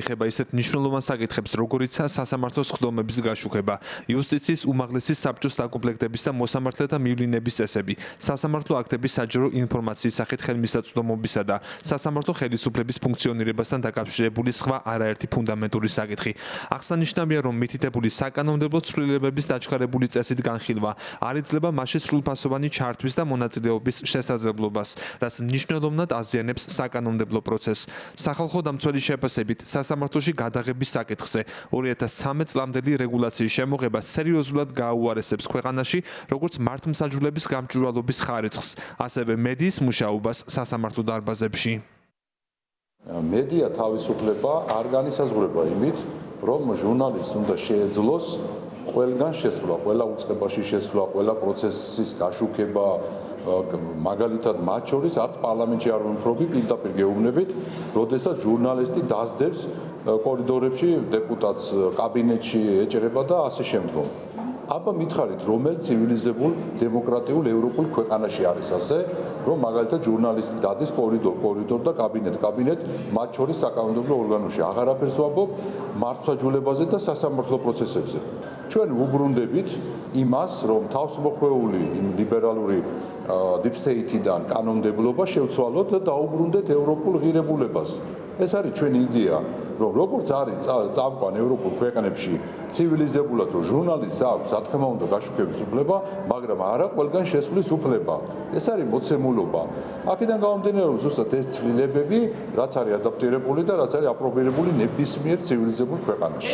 ეხება ისეთ მნიშვნელოვან საკითხებს, როგორიცაა სასამართლოს ხდომების გაშუქება, იუსტიციის უმაღლესი საბჭოს დაკომპლექტების და მოსამართლეთა მივლინების წესები, სასამართლო აქტების საჯარო ინფორმაციის სახით ხელმისაწვდომობისა და სასამართლო ხელისუფლების ფუნქციონირებასთან დაკავშირებული სხვა არაერთი ფუნდამენტური საკითხი. აღსანიშნავია, რომ მითითებული საკანონმდებლო ცვლილებების დაჩქარებული წესით განხილვა არ იძლევა მასში სრულფასოვანი ჩართვის და მონაწილეობის შესაძლებლობას, რაც მნიშვნელოვნად აზიანებს საკანონმდებლო პროცესს. სახალხო დამცველი შეფასებით სასამართლოში გადაღების საკითხზე 2013 წლამდელი რეგულაციის შემოღება სერიოზულად გააუარესებს ქვეყანაში როგორც მართლმსაჯულების გამჭვირვალობის ხარისხს, ასევე მედიის მუშაობას სასამართლო დარბაზებში. მედია თავისუფლება არ განისაზღვრება იმით, რომ ჟურნალისტს უნდა შეეძლოს ყველგან შესვლა, ყველა უწყებაში შესვლა, ყველა პროცესის გაშუქება, მაგალითად მათ შორის არც პარლამენტში არ ვიმხრობი პირდაპირ გეუბნებით, როდესაც ჟურნალისტი დასდევს კორიდორებში დეპუტატს კაბინეტში ეჭრება და ასე შემდგომ. აბა მითხარით, რომელ ცივილიზებულ დემოკრატიულ ევროპულ ქვეყანაში არის ასე, რომ მაგალითად ჟურნალისტი დადის კორიდორ და კაბინეტ მათ შორის საკანონმდებლო ორგანოში. აღარაფერს ვამბობ მართლმსაჯულებაზე და სასამართლო პროცესებზე. ჩვენ ვუბრუნდებით იმას, რომ თავისუფლებული ლიბერალური deep state-დან კანონმდებლობა შევცვალოთ და დაუბრუნდეთ ევროპულ ღირებულებას. ეს არის ჩვენი იდეა, რომ როგორც არის წამყვან ევროპულ ქვეყნებში ცივილიზებულად, რომ ჟურნალისტს აქვს, რა თქმა უნდა, გაშუქების უფლება, მაგრამ არა ყველგან შესვლის უფლება. ეს არის მოცემულობა. აქედან გამომდინარე, რომ ზუსტად ეს ცვლილებები, რაც არის ადაპტირებული და რაც არის აპრობირებული ნებისმიერ ცივილიზებულ ქვეყანაში.